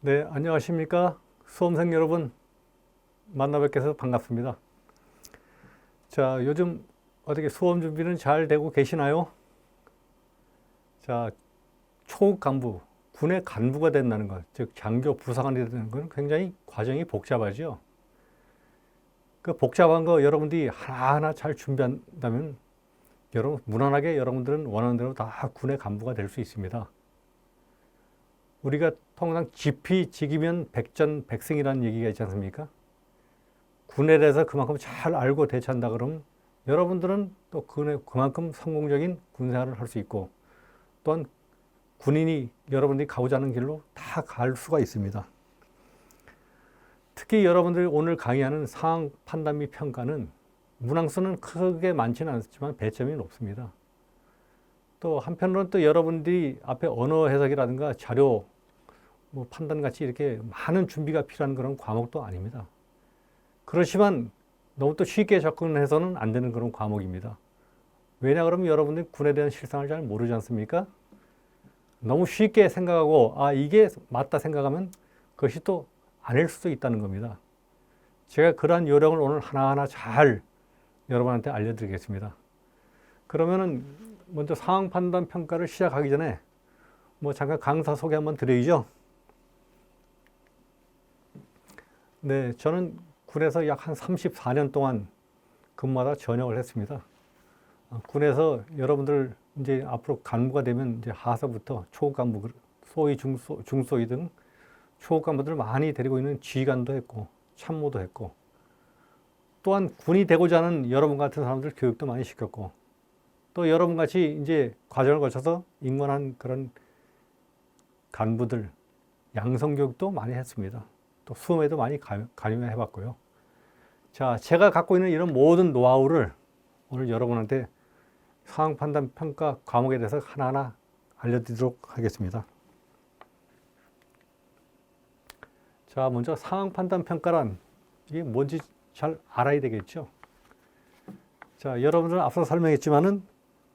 네, 안녕하십니까. 수험생 여러분 만나 뵙게 해서 반갑습니다. 자, 요즘 어떻게 수험 준비는 잘 되고 계시나요? 자, 초급 간부, 군의 간부가 된다는 것, 즉 장교 부사관이 되는 건 굉장히 과정이 복잡하죠. 그 복잡한 거 여러분들이 하나하나 잘 준비한다면 여러분 무난하게 여러분들은 원하는 대로 다 군의 간부가 될 수 있습니다. 우리가 통상 지피지기면 백전백승이라는 얘기가 있지 않습니까? 군에 대해서 그만큼 잘 알고 대처한다 그러면 여러분들은 또 그만큼 성공적인 군생활을 할 수 있고 또한 군인이 여러분들이 가고자 하는 길로 다 갈 수가 있습니다. 특히 여러분들이 오늘 강의하는 상황 판단 및 평가는 문항수는 크게 많지는 않지만 배점이 높습니다. 또 한편으로는 또 여러분들이 앞에 언어 해석이라든가 자료 판단 같이 이렇게 많은 준비가 필요한 그런 과목도 아닙니다. 그렇지만 너무 또 쉽게 접근해서는 안 되는 그런 과목입니다. 왜냐 그러면 여러분들이 군에 대한 실상을 잘 모르지 않습니까? 너무 쉽게 생각하고 이게 맞다 생각하면 그것이 또 아닐 수도 있다는 겁니다. 제가 그러한 요령을 오늘 하나하나 잘 여러분한테 알려드리겠습니다. 그러면은 먼저 상황 판단 평가를 시작하기 전에 잠깐 강사 소개 한번 드려야죠. 네, 저는 군에서 약 한 34년 동안 근무하다 전역을 했습니다. 군에서 여러분들 이제 앞으로 간부가 되면 이제 하사부터 초급 간부, 소위 중소위 등 초급 간부들을 많이 데리고 있는 지휘관도 했고 참모도 했고 또한 군이 되고자 하는 여러분 같은 사람들 교육도 많이 시켰고 또 여러분 같이 이제 과정을 거쳐서 인권한 그런 간부들 양성 교육도 많이 했습니다. 또 수험에도 많이 관여해 봤고요. 자, 제가 갖고 있는 이런 모든 노하우를 오늘 여러분한테 상황 판단 평가 과목에 대해서 하나하나 알려드리도록 하겠습니다. 자, 먼저 상황 판단 평가란 이게 뭔지 잘 알아야 되겠죠. 자, 여러분들은 앞서 설명했지만은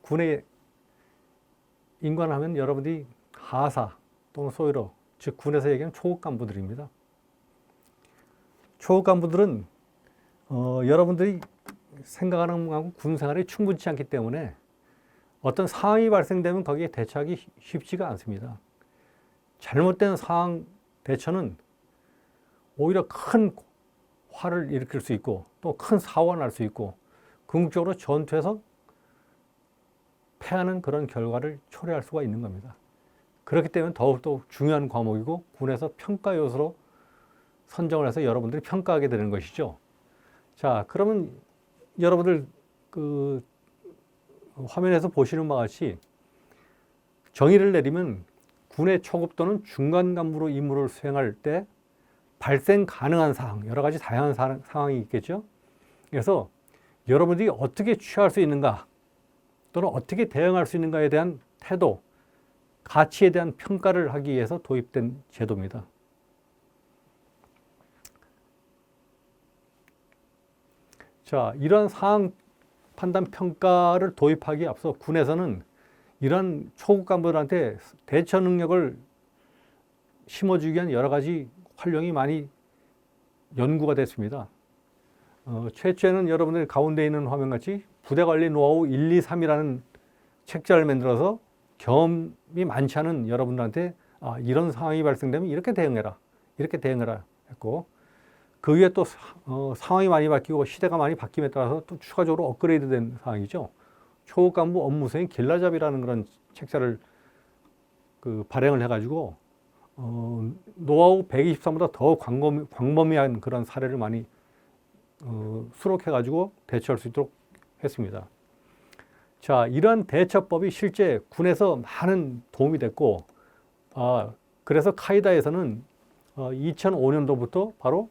군에 인관하면 여러분들이 하사 또는 소위로 즉 군에서 얘기하는 초급 간부들입니다. 초급 간부들은 여러분들이 생각하는 것하고 군 생활이 충분치 않기 때문에 어떤 상황이 발생되면 거기에 대처하기 쉽지가 않습니다. 잘못된 상황 대처는 오히려 큰 화를 일으킬 수 있고 또 큰 사고가 날 수 있고 궁극적으로 전투에서 패하는 그런 결과를 초래할 수가 있는 겁니다. 그렇기 때문에 더욱더 중요한 과목이고 군에서 평가 요소로 선정을 해서 여러분들이 평가하게 되는 것이죠. 자, 그러면 여러분들 그 화면에서 보시는 바와 같이 정의를 내리면 군의 초급 또는 중간 간부로 임무를 수행할 때 발생 가능한 상황, 여러 가지 다양한 상황이 있겠죠. 그래서 여러분들이 어떻게 취할 수 있는가 또는 어떻게 대응할 수 있는가에 대한 태도, 가치에 대한 평가를 하기 위해서 도입된 제도입니다. 자, 이런 상황 판단 평가를 도입하기에 앞서 군에서는 이런 초급 간부들한테 대처 능력을 심어주기 위한 여러 가지 활용이 많이 연구가 됐습니다. 최초에는 여러분들 가운데 있는 화면같이 부대관리 노하우 1, 2, 3이라는 책자를 만들어서 경험이 많지 않은 여러분들한테 이런 상황이 발생되면 이렇게 대응해라, 이렇게 대응해라 했고 그 위에 또 상황이 많이 바뀌고 시대가 많이 바뀜에 따라서 또 추가적으로 업그레이드된 상황이죠. 초급 간부 업무 수행 길라잡이라는 그런 책자를 발행을 해가지고 노하우 123보다 더 광범위한 그런 사례를 많이 수록해가지고 대처할 수 있도록 했습니다. 자, 이러한 대처법이 실제 군에서 많은 도움이 됐고, 그래서 카이다에서는 2005년도부터 바로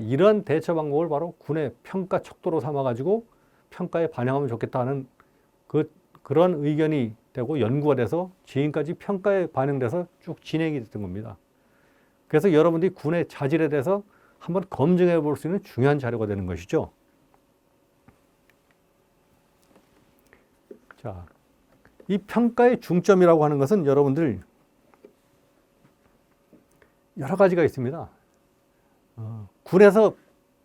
이런 대처 방법을 바로 군의 평가 척도로 삼아가지고 평가에 반영하면 좋겠다 하는 그런 의견이 되고 연구가 돼서 지금까지 평가에 반영돼서 쭉 진행이 됐던 겁니다. 그래서 여러분들이 군의 자질에 대해서 한번 검증해 볼 수 있는 중요한 자료가 되는 것이죠. 자, 이 평가의 중점이라고 하는 것은 여러분들 여러 가지가 있습니다. 군에서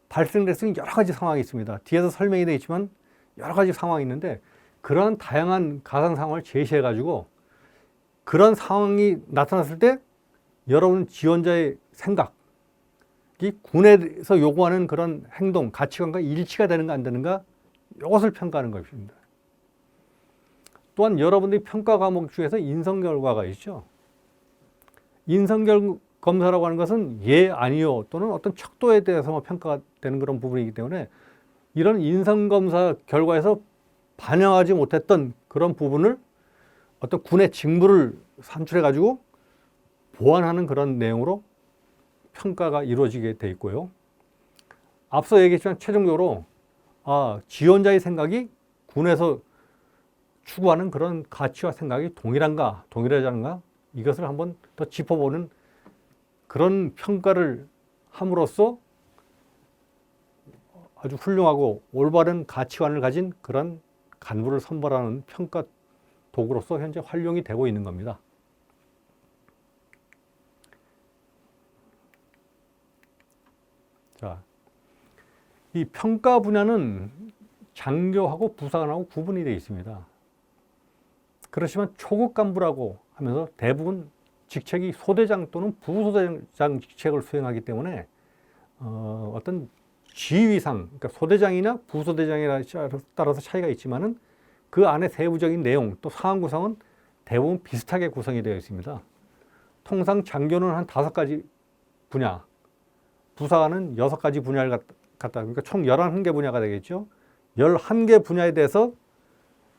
발생될 수 있는 여러 가지 상황이 있습니다. 뒤에서 설명이 되어 있지만 여러 가지 상황이 있는데 그런 다양한 가상 상황을 제시해 가지고 그런 상황이 나타났을 때 여러분 지원자의 생각이 군에서 요구하는 그런 행동, 가치관과 일치가 되는가 안 되는가 이것을 평가하는 것입니다. 또한 여러분들이 평가 과목 중에서 인성 결과가 있죠. 인성 검사라고 하는 것은 예, 아니요 또는 어떤 척도에 대해서 평가가 되는 그런 부분이기 때문에 이런 인성 검사 결과에서 반영하지 못했던 그런 부분을 어떤 군의 직무를 산출해 가지고 보완하는 그런 내용으로 평가가 이루어지게 돼 있고요. 앞서 얘기했지만 최종적으로 지원자의 생각이 군에서 추구하는 그런 가치와 생각이 동일한가, 동일하지 않은가 이것을 한번 더 짚어보는 그런 평가를 함으로써 아주 훌륭하고 올바른 가치관을 가진 그런 간부를 선발하는 평가 도구로서 현재 활용이 되고 있는 겁니다. 자, 이 평가 분야는 장교하고 부사관하고 구분이 되어 있습니다. 그렇지만 초급 간부라고 하면서 대부분 직책이 소대장 또는 부소대장 직책을 수행하기 때문에 어떤 지위상, 그러니까 소대장이나 부소대장에 따라서 차이가 있지만은 그 안에 세부적인 내용 또 상황 구성은 대부분 비슷하게 구성이 되어 있습니다. 통상 장교는 한 5가지 분야, 부사관은 6가지 분야를 갖다, 그러니까 총 11개 분야가 되겠죠. 11개 분야에 대해서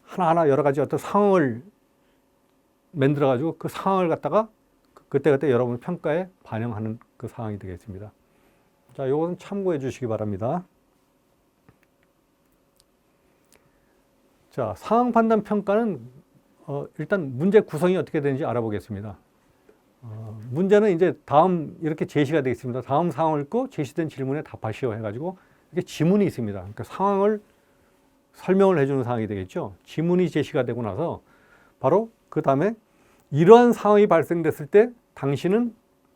하나하나 여러 가지 어떤 상황을 만들어 가지고 그 상황을 갖다가 그때그때 여러분 평가에 반영하는 그 상황이 되겠습니다. 자, 요것은 참고해 주시기 바랍니다. 자, 상황 판단 평가는 일단 문제 구성이 어떻게 되는지 알아보겠습니다. 문제는 이제 다음 이렇게 제시가 되어 있습니다. 다음 상황을 읽고 제시된 질문에 답하시오 해가지고 이렇게 지문이 있습니다. 그러니까 상황을 설명을 해주는 상황이 되겠죠. 지문이 제시가 되고 나서 바로 그 다음에 이러한 상황이 발생됐을 때 당신은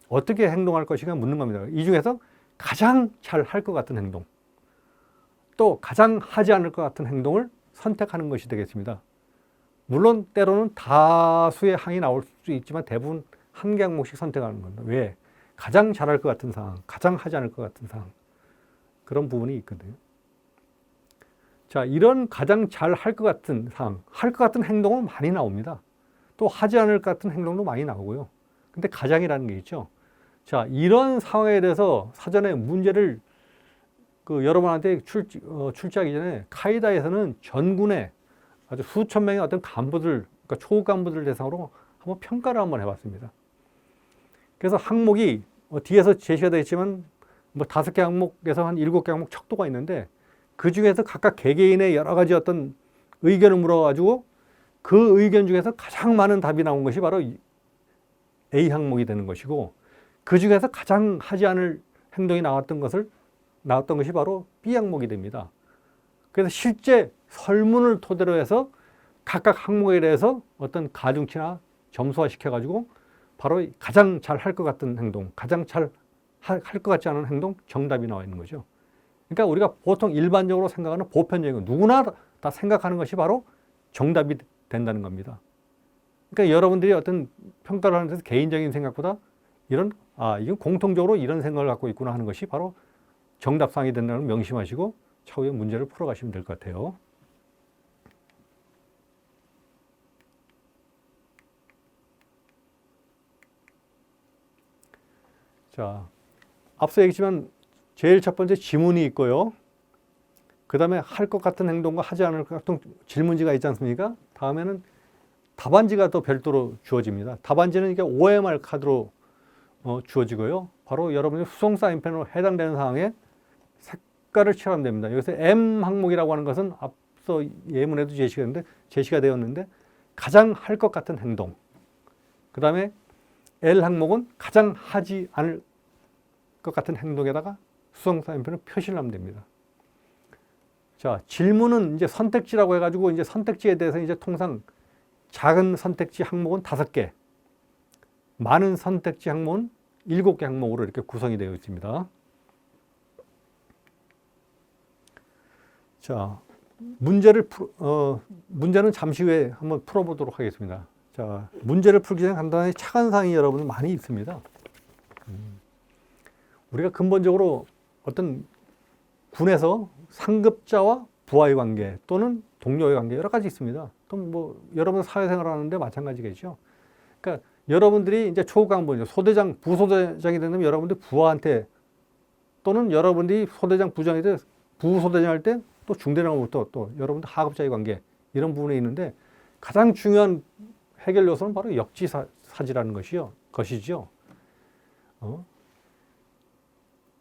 어떻게 행동할 것인가 묻는 겁니다. 이 중에서 가장 잘 할 것 같은 행동, 또 가장 하지 않을 것 같은 행동을 선택하는 것이 되겠습니다. 물론 때로는 다수의 항이 나올 수 있지만 대부분 한 개 항목씩 선택하는 겁니다. 왜? 가장 잘할 것 같은 상황, 가장 하지 않을 것 같은 상황, 그런 부분이 있거든요. 자, 이런 가장 잘 할 것 같은 상황, 할 것 같은 행동은 많이 나옵니다. 또 하지 않을 것 같은 행동도 많이 나오고요. 근데 가장이라는 게 있죠. 자, 이런 상황에 대해서 사전에 문제를 여러분한테 출제하기 전에 카이다에서는 전군의 아주 수천 명의 어떤 간부들, 그러니까 초급 간부들 대상으로 한번 평가를 한번 해봤습니다. 그래서 항목이 뒤에서 제시가 되어 있지만 5개 항목에서 한 7개 항목 척도가 있는데 그 중에서 각각 개개인의 여러 가지 어떤 의견을 물어가지고 그 의견 중에서 가장 많은 답이 나온 것이 바로 A 항목이 되는 것이고 그 중에서 가장 하지 않을 행동이 나왔던 것이 바로 B 항목이 됩니다. 그래서 실제 설문을 토대로 해서 각각 항목에 대해서 어떤 가중치나 점수화 시켜가지고 바로 가장 잘 할 것 같은 행동, 가장 잘 할 것 같지 않은 행동, 정답이 나와 있는 거죠. 그러니까 우리가 보통 일반적으로 생각하는 보편적인 누구나 다 생각하는 것이 바로 정답이 된다는 겁니다. 그러니까 여러분들이 어떤 평가를 하는 데서 개인적인 생각보다 이건 공통적으로 이런 생각을 갖고 있구나 하는 것이 바로 정답상이 된다는 걸 명심하시고 차후에 문제를 풀어가시면 될 것 같아요. 자, 앞서 얘기했지만 제일 첫 번째 지문이 있고요. 그 다음에 할 것 같은 행동과 하지 않을 것 같은 질문지가 있지 않습니까? 다음에는 답안지가 또 별도로 주어집니다. 답안지는 이게 OMR 카드로 주어지고요. 바로 여러분의 수송 사인펜으로 해당되는 사항에 색깔을 칠하면 됩니다. 여기서 M 항목이라고 하는 것은 앞서 예문에도 제시가 되었는데 가장 할 것 같은 행동. 그 다음에 L 항목은 가장 하지 않을 것 같은 행동에다가 수송 사인펜을 표시를 하면 됩니다. 자, 질문은 이제 선택지라고 해가지고 이제 선택지에 대해서 이제 통상 작은 선택지 항목은 5개, 많은 선택지 항목은 7개 항목으로 이렇게 구성이 되어 있습니다. 자, 문제는 잠시 후에 한번 풀어보도록 하겠습니다. 자, 문제를 풀기 전에 간단히 착안사항이 여러분 많이 있습니다. 우리가 근본적으로 어떤 군에서 상급자와 부하의 관계 또는 동료의 관계 여러 가지 있습니다. 또 뭐 여러분 사회생활 하는데 마찬가지겠죠. 그러니까 여러분들이 이제 초급 간부죠. 소대장, 부소대장이 되면 여러분들 부하한테 또는 여러분들이 소대장, 부장이 돼 부소대장 할 때 또 중대장으로부터 또 여러분들 하급자의 관계 이런 부분에 있는데 가장 중요한 해결 요소는 바로 역지사지라는 것이죠.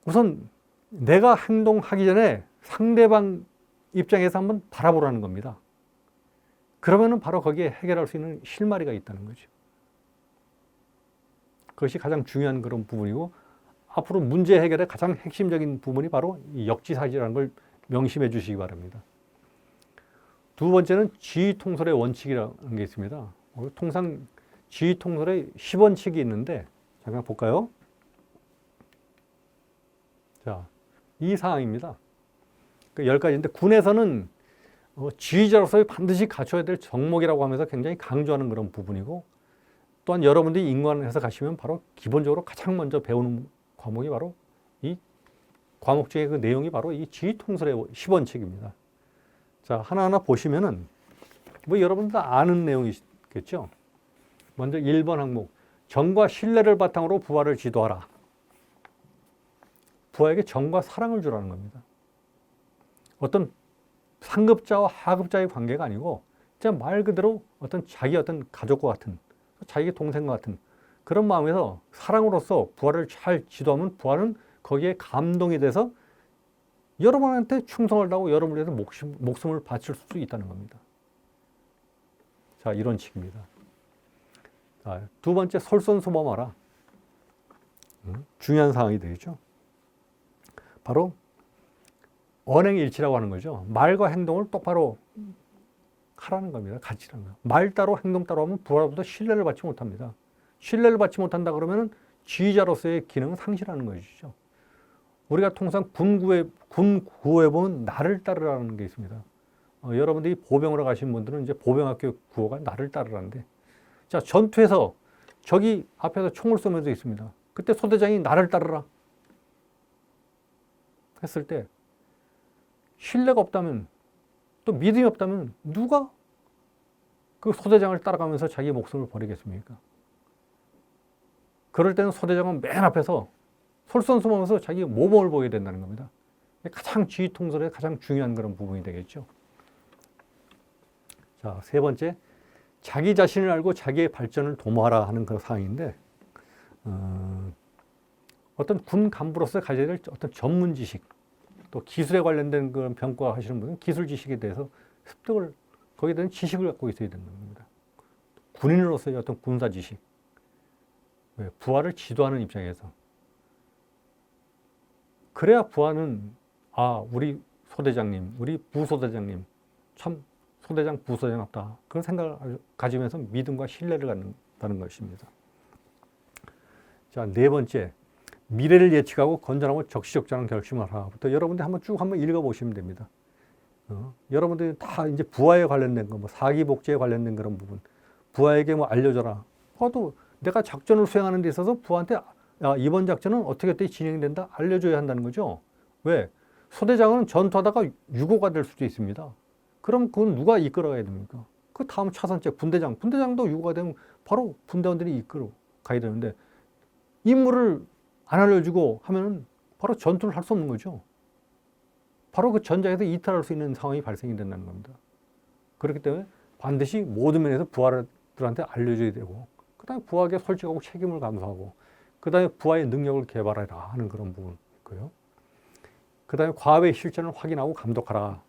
우선 내가 행동하기 전에 상대방 입장에서 한번 바라보라는 겁니다. 그러면은 바로 거기에 해결할 수 있는 실마리가 있다는 거죠. 그것이 가장 중요한 그런 부분이고 앞으로 문제 해결의 가장 핵심적인 부분이 바로 이 역지사지라는 걸 명심해 주시기 바랍니다. 두 번째는 지휘통솔의 원칙이라는 게 있습니다. 통상 지휘통솔에 10원칙이 있는데 잠깐 볼까요? 자, 이 사항입니다. 그 10가지인데 군에서는 지휘자로서 반드시 갖춰야 될 정목이라고 하면서 굉장히 강조하는 그런 부분이고 또한 여러분들이 인관해서 가시면 바로 기본적으로 가장 먼저 배우는 과목이 바로 이 과목 중에 그 내용이 바로 이 지휘통솔의 10원칙입니다. 자, 하나하나 보시면은 뭐 여러분들 다 아는 내용이겠죠. 먼저 1번 항목 정과 신뢰를 바탕으로 부하를 지도하라. 부하에게 정과 사랑을 주라는 겁니다. 어떤 상급자와 하급자의 관계가 아니고 진짜 말 그대로 어떤 자기 어떤 가족과 같은 자기 동생과 같은 그런 마음에서 사랑으로서 부하를 잘 지도하면 부하는 거기에 감동이 돼서 여러분한테 충성을 다하고 여러분을 위해서 목숨을 바칠 수 있다는 겁니다. 자, 이런 식입니다. 자, 두 번째 솔선수범하라. 중요한 사항이 되겠죠. 바로 언행일치라고 하는 거죠. 말과 행동을 똑바로 하라는 겁니다. 같이라는 거예요. 말 따로 행동 따로 하면 부하로부터 신뢰를 받지 못합니다. 신뢰를 받지 못한다 그러면 지휘자로서의 기능은 상실하는 것이죠. 우리가 통상 군 구호에 보면 나를 따르라는 게 있습니다. 여러분들이 보병으로 가신 분들은 이제 보병학교 구호가 나를 따르라는데 자, 전투에서 적이 앞에서 총을 쏘면서 있습니다. 그때 소대장이 나를 따르라 했을 때 신뢰가 없다면 또 믿음이 없다면 누가 그 소대장을 따라가면서 자기 목숨을 버리겠습니까? 그럴 때는 소대장은 맨 앞에서 솔선수범해서 자기 모범을 보여야 된다는 겁니다. 가장 지휘통솔의 가장 중요한 그런 부분이 되겠죠. 자, 세 번째, 자기 자신을 알고 자기의 발전을 도모하라 하는 그런 사항인데 어떤 군 간부로서 가져야 될 어떤 전문 지식, 또 기술에 관련된 그런 평가하시는 분은 기술 지식에 대해서 습득을 거기에 대한 지식을 갖고 있어야 된다는 겁니다. 군인으로서의 어떤 군사 지식, 부하를 지도하는 입장에서 그래야 부하는 우리 소대장님, 우리 부소대장님 참 소대장, 부소대장답다 그런 생각을 가지면서 믿음과 신뢰를 갖는다는 것입니다. 자, 네 번째, 미래를 예측하고 건전하고 적시적절한 결심을 하라부터 여러분들 한번 읽어보시면 됩니다. 여러분들이 다 이제 부하에 관련된 거, 뭐 사기복지에 관련된 그런 부분, 부하에게 뭐 알려줘라. 그것도 내가 작전을 수행하는 데 있어서 부하한테 이번 작전은 어떻게 진행된다 알려줘야 한다는 거죠. 왜? 소대장은 전투하다가 유고가 될 수도 있습니다. 그럼 그건 누가 이끌어가야 됩니까? 그 다음 차선째 분대장도 유고가 되면 바로 분대원들이 이끌어 가야 되는데 임무를 안 알려주고 하면은 바로 전투를 할 수 없는 거죠. 바로 그 전장에서 이탈할 수 있는 상황이 발생이 된다는 겁니다. 그렇기 때문에 반드시 모든 면에서 부하들한테 알려줘야 되고 그 다음에 부하에게 솔직하고 책임을 감수하고 그 다음에 부하의 능력을 개발해라 하는 그런 부분이 있고요. 그 다음에 과업의 실전을 확인하고 감독하라.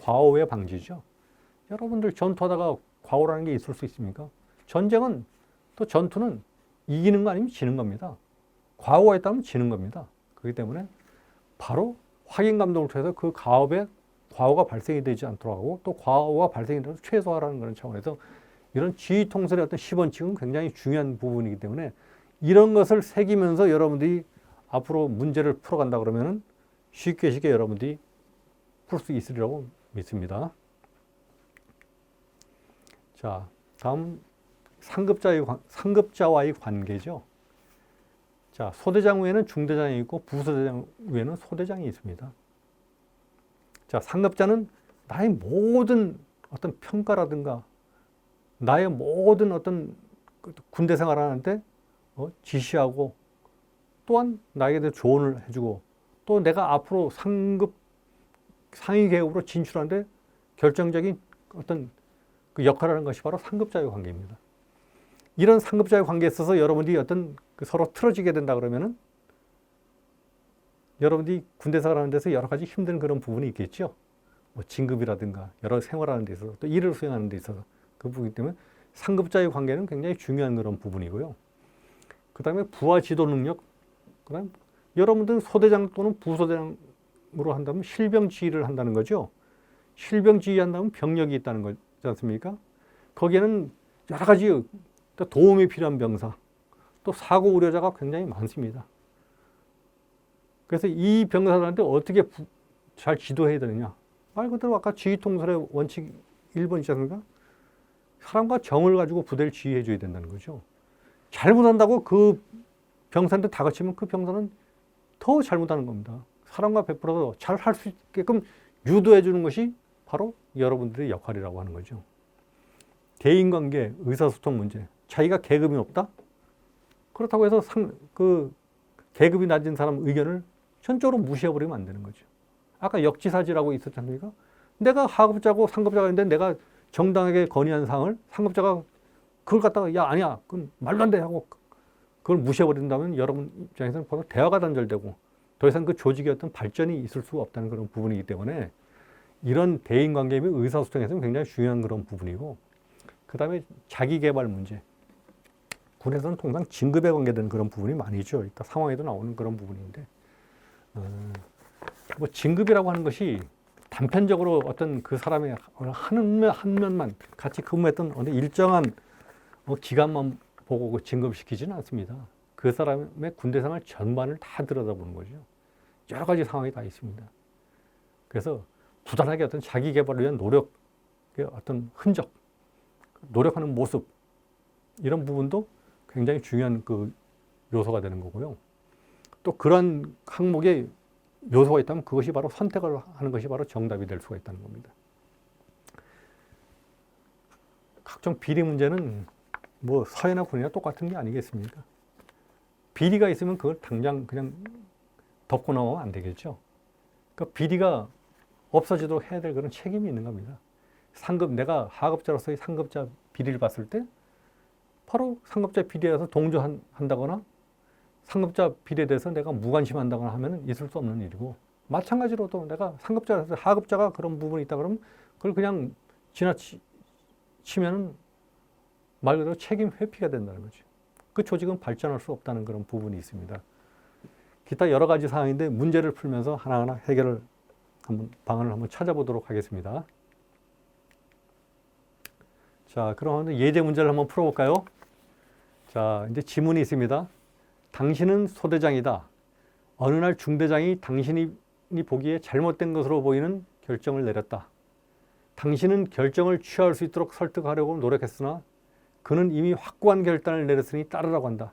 과오의 방지죠. 여러분들 전투하다가 과오라는 게 있을 수 있습니까? 전쟁은 또 전투는 이기는 거 아니면 지는 겁니다. 과오가 있다면 지는 겁니다. 그렇기 때문에 바로 확인 감독을 통해서 그 과업에 과오가 발생이 되지 않도록 하고 또 과오가 발생이 되어서 최소화라는 그런 차원에서 이런 지휘통솔의 어떤 10원칙은 굉장히 중요한 부분이기 때문에 이런 것을 새기면서 여러분들이 앞으로 문제를 풀어간다 그러면은 쉽게 여러분들이 풀 수 있으리라고 믿습니다. 자, 다음 상급자와의 관계죠. 자, 소대장 외에는 중대장이 있고 부소대장 외에는 소대장이 있습니다. 자, 상급자는 나의 모든 어떤 평가라든가 나의 모든 어떤 군대 생활하는데 지시하고 또한 나에게 대해 조언을 해주고 또 내가 앞으로 상위 계급으로 진출하는데 결정적인 어떤 그 역할을 하는 것이 바로 상급자의 관계입니다. 이런 상급자의 관계에 있어서 여러분들이 어떤 서로 틀어지게 된다 그러면은 여러분들이 군대 생활하는 데서 여러 가지 힘든 그런 부분이 있겠죠. 뭐 진급이라든가 여러 생활하는 데 있어서 또 일을 수행하는 데 있어서 그 부분이기 때문에 상급자의 관계는 굉장히 중요한 그런 부분이고요. 그 다음에 부하 지도 능력, 그 다음에 여러분들은 소대장 또는 부소대장으로 한다면 실병 지휘를 한다는 거죠. 실병 지휘한다면 병력이 있다는 거지 않습니까? 거기에는 여러 가지 도움이 필요한 병사, 또 사고 우려자가 굉장히 많습니다. 그래서 이 병사들한테 어떻게 잘 지도해야 되느냐. 말 그대로 아까 지휘통솔의 원칙 1번 있지 않습니까? 사람과 정을 가지고 부대를 지휘해 줘야 된다는 거죠. 잘못한다고 그 병사한테 다그치면 그 병사는 더 잘못하는 겁니다. 사람과 베풀어서 잘 할 수 있게끔 유도해 주는 것이 바로 여러분들의 역할이라고 하는 거죠. 대인관계, 의사소통 문제. 자기가 계급이 높다? 그렇다고 해서 그 계급이 낮은 사람 의견을 전적으로 무시해버리면 안 되는 거죠. 아까 역지사지라고 있었지 않습니까? 내가 하급자고 상급자가 있는데 내가 정당하게 건의한 사항을 상급자가 그걸 갖다가 야 아니야 그건 말도 안 돼 하고 그걸 무시해버린다면 여러분 입장에서는 바로 대화가 단절되고 더 이상 그 조직의 어떤 발전이 있을 수 없다는 그런 부분이기 때문에 이런 대인관계 및 의사소통에서는 굉장히 중요한 그런 부분이고 그 다음에 자기개발 문제. 군에서는 통상 진급에 관계되는 그런 부분이 많이 있죠. 이따 상황에도 나오는 그런 부분인데 뭐 진급이라고 하는 것이 단편적으로 어떤 그 사람의 한 면만 같이 근무했던 어느 일정한 기간만 보고 진급시키지는 않습니다. 그 사람의 군대 생활 전반을 다 들여다보는 거죠. 여러 가지 상황이 다 있습니다. 그래서 부단하게 어떤 자기 개발을 위한 노력의 어떤 흔적, 노력하는 모습 이런 부분도 굉장히 중요한 그 요소가 되는 거고요. 또 그런 항목에 요소가 있다면 그것이 바로 선택을 하는 것이 바로 정답이 될 수가 있다는 겁니다. 각종 비리 문제는 뭐 서해나 군이나 똑같은 게 아니겠습니까? 비리가 있으면 그걸 당장 그냥 덮고 나오면 안 되겠죠. 그러니까 비리가 없어지도록 해야 될 그런 책임이 있는 겁니다. 내가 하급자로서의 상급자 비리를 봤을 때 바로 상급자 비리에 대해서 동조한다거나 상급자 비리에 대해서 내가 무관심한다거나 하면 있을 수 없는 일이고 마찬가지로 또 내가 상급자라서 하급자가 그런 부분이 있다 그러면 그걸 그냥 지나치면 말 그대로 책임 회피가 된다는 거죠. 그 조직은 발전할 수 없다는 그런 부분이 있습니다. 기타 여러 가지 사항인데 문제를 풀면서 하나하나 해결을 방안을 한번 찾아보도록 하겠습니다. 자, 그럼 예제 문제를 한번 풀어볼까요? 자, 이제 지문이 있습니다. 당신은 소대장이다. 어느 날 중대장이 당신이 보기에 잘못된 것으로 보이는 결정을 내렸다. 당신은 결정을 취할 수 있도록 설득하려고 노력했으나 그는 이미 확고한 결단을 내렸으니 따르라고 한다.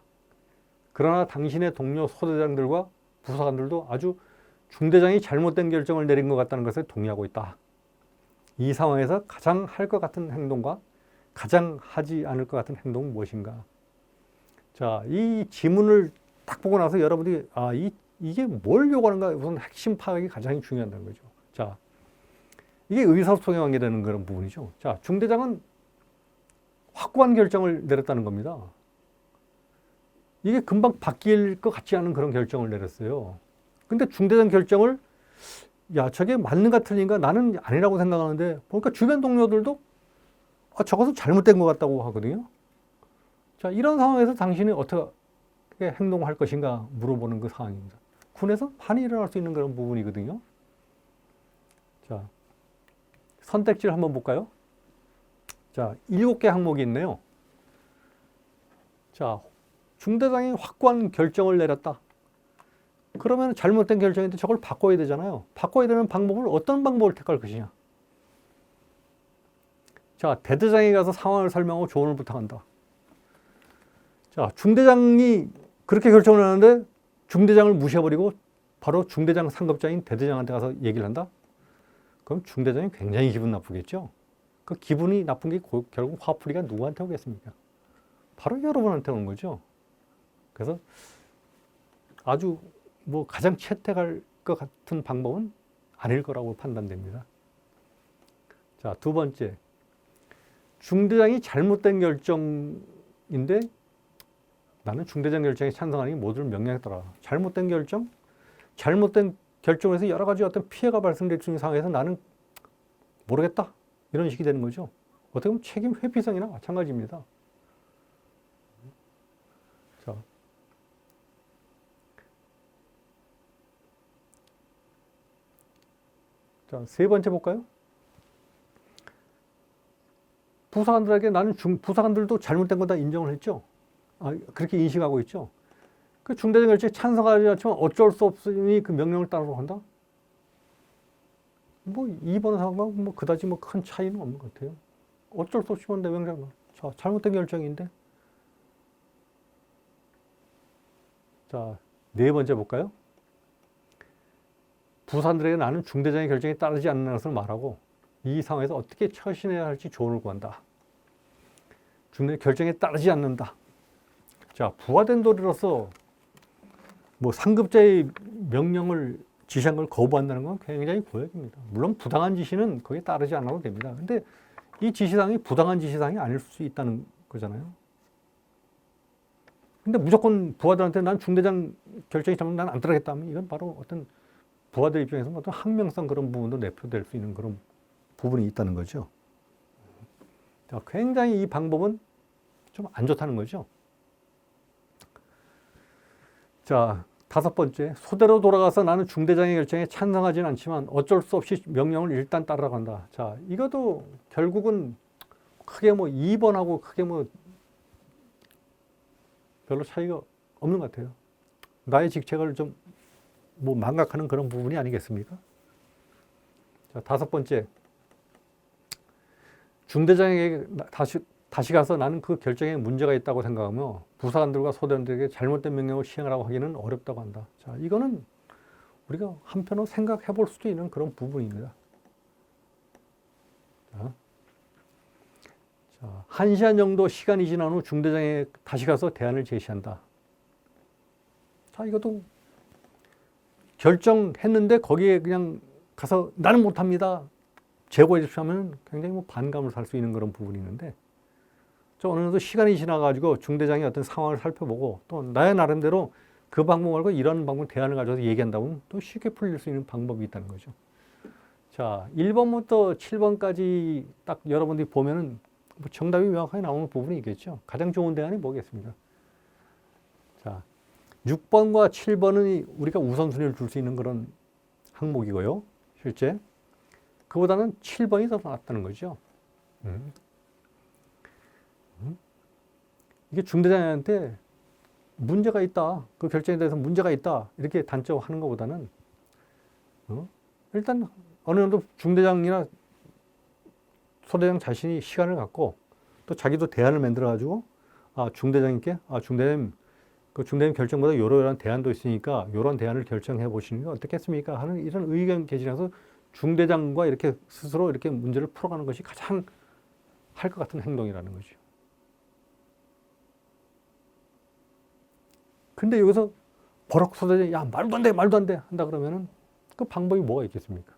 그러나 당신의 동료 소대장들과 부사관들도 아주 중대장이 잘못된 결정을 내린 것 같다는 것에 동의하고 있다. 이 상황에서 가장 할 것 같은 행동과 가장 하지 않을 것 같은 행동은 무엇인가? 자, 이 지문을 딱 보고 나서 여러분들이 이게 뭘 요구하는가 우선 핵심 파악이 가장 중요하다는 거죠. 자, 이게 의사소통에 관계되는 그런 부분이죠. 자, 중대장은 확고한 결정을 내렸다는 겁니다. 이게 금방 바뀔 것 같지 않은 그런 결정을 내렸어요. 근데 중대장 결정을 저게 맞는 가 틀린가 나는 아니라고 생각하는데 보니까 주변 동료들도 저것은 잘못된 것 같다고 하거든요. 자, 이런 상황에서 당신이 어떻게 행동할 것인가 물어보는 그 상황입니다. 군에서 많이 일어날 수 있는 그런 부분이거든요. 자, 선택지를 한번 볼까요? 자, 7개 항목이 있네요. 자, 중대장이 확고한 결정을 내렸다. 그러면 잘못된 결정인데 저걸 바꿔야 되잖아요. 바꿔야 되는 방법을 어떤 방법을 택할 것이냐. 자, 대대장에 가서 상황을 설명하고 조언을 부탁한다. 자, 중대장이 그렇게 결정을 하는데 중대장을 무시해버리고 바로 중대장 상급자인 대대장한테 가서 얘기를 한다? 그럼 중대장이 굉장히 기분 나쁘겠죠? 그 기분이 나쁜 게 결국 화풀이가 누구한테 오겠습니까? 바로 여러분한테 오는 거죠. 그래서 아주 뭐 가장 채택할 것 같은 방법은 아닐 거라고 판단됩니다. 자, 두 번째. 중대장이 잘못된 결정인데 나는 중대장 결정에 찬성하는 게 모두를 명령에 따라. 잘못된 결정? 잘못된 결정에서 여러 가지 어떤 피해가 발생될 수 있는 상황에서 나는 모르겠다. 이런 식이 되는 거죠. 어떻게 보면 책임 회피성이나 마찬가지입니다. 자, 세 번째 볼까요? 부사관들에게 나는 부사관들도 잘못된 거 다 인정을 했죠. 그렇게 인식하고 있죠. 그 중대장 결정에 찬성하지 않지만 어쩔 수 없으니 그 명령을 따르도록 한다. 뭐 이번 상황과 뭐 그다지 뭐 큰 차이는 없는 것 같아요. 어쩔 수 없이 내 명령. 자, 잘못된 결정인데. 자, 네 번째 볼까요? 부사관들에게 나는 중대장의 결정에 따르지 않는 것을 말하고 이 상황에서 어떻게 처신해야 할지 조언을 구한다. 중대장 결정에 따르지 않는다. 자, 부하된 도리로서 뭐 상급자의 명령을 지시한 걸 거부한다는 건 굉장히 고역입니다. 물론 부당한 지시는 거기에 따르지 않아도 됩니다. 근데 이 지시사항이 부당한 지시사항이 아닐 수 있다는 거잖아요. 근데 무조건 부하들한테 난 중대장 결정이 잘못 난 안 따르겠다 하면 이건 바로 어떤 부하들 입장에서는 어떤 항명성 그런 부분도 내포될 수 있는 그런 부분이 있다는 거죠. 자, 굉장히 이 방법은 좀 안 좋다는 거죠. 자, 다섯 번째, 소대로 돌아가서 나는 중대장의 결정에 찬성하지는 않지만 어쩔 수 없이 명령을 일단 따라간다. 자, 이것도 결국은 크게 뭐 2번하고 크게 뭐 별로 차이가 없는 것 같아요. 나의 직책을 좀 뭐 망각하는 그런 부분이 아니겠습니까? 자, 다섯 번째, 중대장에게 다시 가서 나는 그 결정에 문제가 있다고 생각하며 부사관들과 소대원들에게 잘못된 명령을 시행하라고 하기는 어렵다고 한다. 자, 이거는 우리가 한편으로 생각해 볼 수도 있는 그런 부분입니다. 자, 1시간 정도 시간이 지난 후 중대장에 다시 가서 대안을 제시한다. 자, 이것도 결정했는데 거기에 그냥 가서 나는 못합니다. 재고해 주십시오 하면 굉장히 뭐 반감을 살 수 있는 그런 부분이 있는데 저 어느 정도 시간이 지나가지고 중대장이 어떤 상황을 살펴보고 또 나의 나름대로 그 방법 말고 이런 방법 대안을 가져서 얘기한다면 또 쉽게 풀릴 수 있는 방법이 있다는 거죠. 자, 1번부터 7번까지 딱 여러분들이 보면은 뭐 정답이 명확하게 나오는 부분이 있겠죠. 가장 좋은 대안이 뭐겠습니까? 자, 6번과 7번은 우리가 우선순위를 둘 수 있는 그런 항목이고요. 실제 그보다는 7번이 더 낫다는 거죠. 이게 중대장한테 문제가 있다. 그 결정에 대해서 문제가 있다. 이렇게 단정하는 것보다는 일단 어느 정도 중대장이나 소대장 자신이 시간을 갖고 또 자기도 대안을 만들어가지고 중대장님께 중대장님 그 중대장 결정보다 이러이러한 대안도 있으니까 이런 대안을 결정해 보시는 게 어떻겠습니까? 하는 이런 의견 개진해서 중대장과 이렇게 스스로 이렇게 문제를 풀어가는 것이 가장 할 것 같은 행동이라는 거죠. 근데 여기서 버럭 쏟아져, 야, 말도 안 돼, 말도 안 돼 한다 그러면은 그 방법이 뭐가 있겠습니까?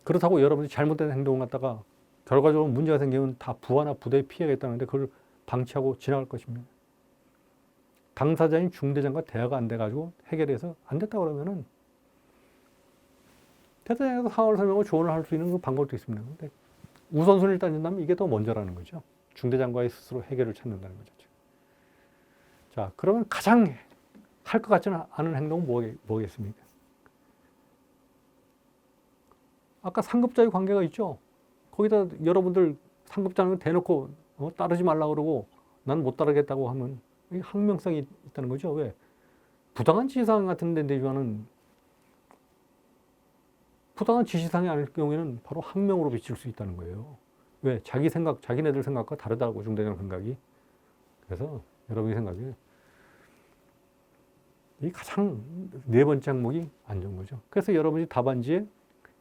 그렇다고 여러분이 잘못된 행동을 갖다가 결과적으로 문제가 생기면 다 부하나 부대에 피해가 있다는데 그걸 방치하고 지나갈 것입니다. 당사자인 중대장과 대화가 안 돼가지고 해결해서 안 됐다 그러면은 대대장에서 상황을 설명하고 조언을 할 수 있는 그 방법도 있습니다. 근데 우선순위를 따진다면 이게 더 먼저라는 거죠. 중대장과의 스스로 해결을 찾는다는 거죠. 자, 그러면 가장 할 것 같지는 않은 행동은 뭐겠습니까? 아까 상급자의 관계가 있죠. 거기다 여러분들 상급자는 대놓고 따르지 말라 그러고 난 못 따르겠다고 하면 이게 항명성이 있다는 거죠. 왜? 부당한 지시사항 같은 데 되지만은 부당한 지시사항이 아닐 경우에는 바로 항명으로 비칠 수 있다는 거예요. 왜? 자기 생각, 자기네들 생각과 다르다고 중대장 생각이. 그래서 여러분이 생각이 이 가장 네 번째 항목이 안 좋은 거죠. 그래서 여러분이 답안지에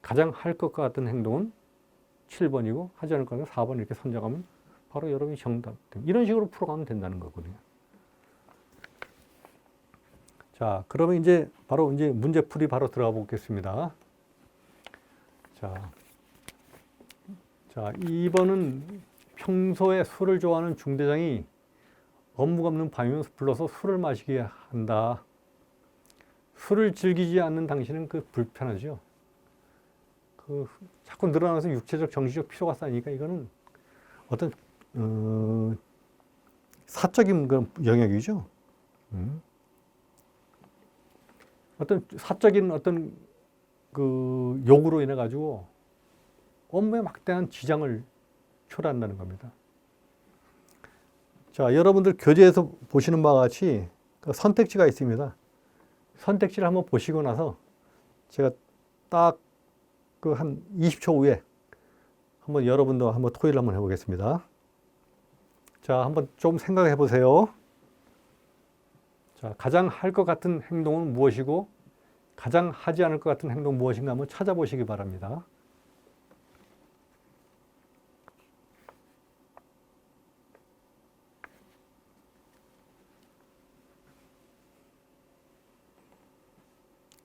가장 할 것 같은 행동은 7번이고 하지 않을 것은 4번 이렇게 선정하면 바로 여러분이 정답. 이런 식으로 풀어가면 된다는 거거든요. 자, 그러면 이제 바로 이제 문제풀이 바로 들어가 보겠습니다. 자, 2번은 평소에 술을 좋아하는 중대장이 업무가 없는 밤이면 불러서 술을 마시게 한다. 술을 즐기지 않는 당신은 그 불편하죠. 그 자꾸 늘어나서 육체적, 정신적 피로가 쌓이니까 이거는 어떤 사적인 그런 영역이죠. 어떤 사적인 어떤 그 요구로 인해 가지고 업무에 막대한 지장을 초래한다는 겁니다. 자, 여러분들 교재에서 보시는 바와 같이 그 선택지가 있습니다. 선택지를 한번 보시고 나서 제가 딱 그 한 20초 후에 한번 여러분도 한번 토의를 한번 해보겠습니다. 자, 한번 좀 생각해 보세요. 자, 가장 할 것 같은 행동은 무엇이고 가장 하지 않을 것 같은 행동은 무엇인가 한번 찾아보시기 바랍니다.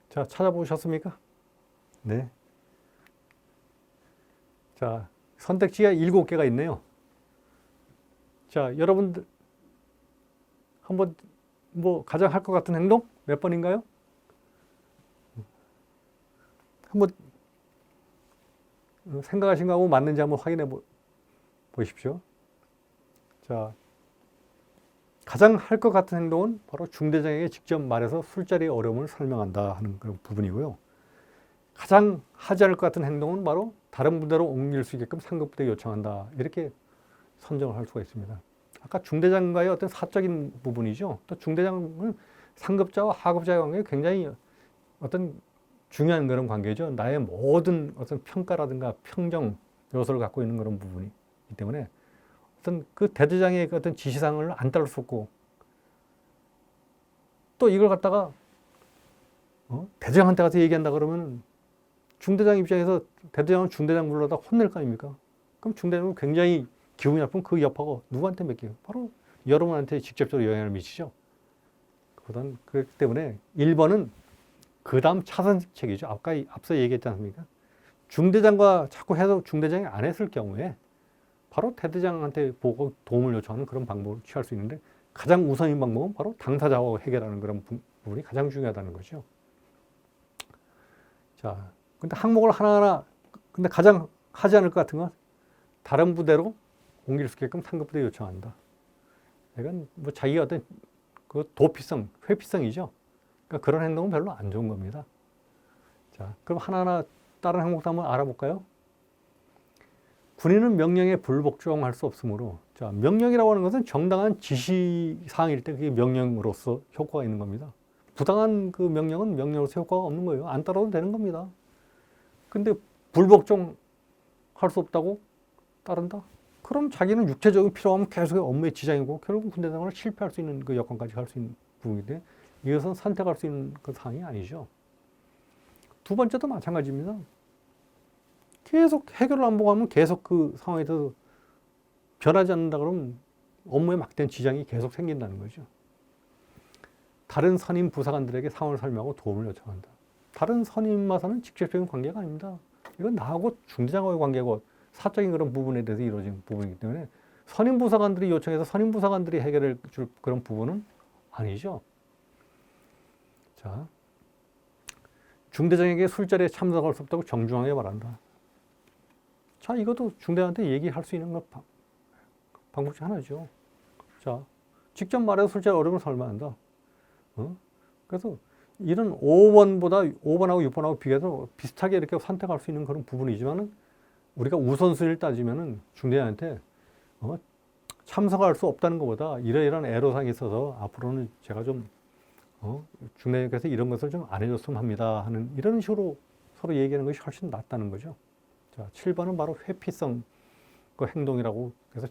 자, 찾아보셨습니까? 네. 자, 선택지가 7개가 있네요. 자, 여러분들 한번 뭐 가장 할 것 같은 행동 몇 번인가요? 한번 생각하신 거하고 맞는지 한번 확인해 보십시오. 자, 가장 할 것 같은 행동은 바로 중대장에게 직접 말해서 술자리의 어려움을 설명한다 하는 그런 부분이고요. 가장 하지 않을 것 같은 행동은 바로 다른 부대로 옮길 수 있게끔 상급부대에 요청한다. 이렇게 선정을 할 수가 있습니다. 아까 중대장과의 어떤 사적인 부분이죠. 또 중대장은 상급자와 하급자의 관계가 굉장히 어떤 중요한 그런 관계죠. 나의 모든 어떤 평가라든가 평정 요소를 갖고 있는 그런 부분이기 때문에 어떤 그 대대장의 어떤 지시사항을 안 따를 수 없고 또 이걸 갖다가 대대장한테 가서 얘기한다 그러면 중대장 입장에서 대대장은 중대장 불러다 혼낼 거 아닙니까? 그럼 중대장은 굉장히 기분이 나쁘면 그 여파가 누구한테 맡겨요? 바로 여러분한테 직접적으로 영향을 미치죠. 그렇기 때문에 1번은 그 다음 차선책이죠. 앞서 얘기했지 않습니까? 중대장과 자꾸 해서 중대장이 안 했을 경우에 바로 대대장한테 보고 도움을 요청하는 그런 방법을 취할 수 있는데 가장 우선인 방법은 바로 당사자와 해결하는 그런 부분이 가장 중요하다는 거죠. 자, 근데 항목을 하나하나 근데 가장 하지 않을 것 같은 건 다른 부대로 옮길 수 있게끔 상급부대에 요청한다. 이건 뭐 자기가 어떤 그 도피성, 회피성이죠. 그러니까 그런 행동은 별로 안 좋은 겁니다. 자, 그럼 하나하나 다른 항목도 한번 알아볼까요? 군인은 명령에 불복종할 수 없으므로, 자, 명령이라고 하는 것은 정당한 지시사항일 때 그게 명령으로서 효과가 있는 겁니다. 부당한 그 명령은 명령으로서 효과가 없는 거예요. 안 따라도 되는 겁니다. 근데 불복종할 수 없다고 따른다? 그럼 자기는 육체적인 필요하면 계속 업무에 지장이고 결국 군대 생활을 실패할 수 있는 그 여건까지 갈 수 있는 부분인데 이것은 선택할 수 있는 그 사항이 아니죠. 두 번째도 마찬가지입니다. 계속 해결을 안 보고 하면 계속 그 상황에 대해서 변하지 않는다 그러면 업무에 막대한 지장이 계속 생긴다는 거죠. 다른 선임 부사관들에게 상황을 설명하고 도움을 요청한다. 다른 선임과서는 직접적인 관계가 아닙니다. 이건 나하고 중대장과의 관계고 사적인 그런 부분에 대해서 이루어진 부분이기 때문에 선임 부사관들이 요청해서 선임 부사관들이 해결해 줄 그런 부분은 아니죠. 자, 중대장에게 술자리에 참석할 수 없다고 정중하게 말한다. 자, 이것도 중대한테 얘기할 수 있는 방법 중 하나죠. 자, 직접 말해서 술자리 어려움을 설명한다. 그래서 이런 5번하고 6번하고 비교해서 비슷하게 이렇게 선택할 수 있는 그런 부분이지만은 우리가 우선순위를 따지면은 중대한테 참석할 수 없다는 것보다 이러이러한 애로사항이 있어서 앞으로는 제가 좀 중대장님께서 이런 것을 좀 안 해줬으면 합니다 하는 이런 식으로 서로 얘기하는 것이 훨씬 낫다는 거죠. 자, 7번은 바로 회피성 그 행동이라고 그래서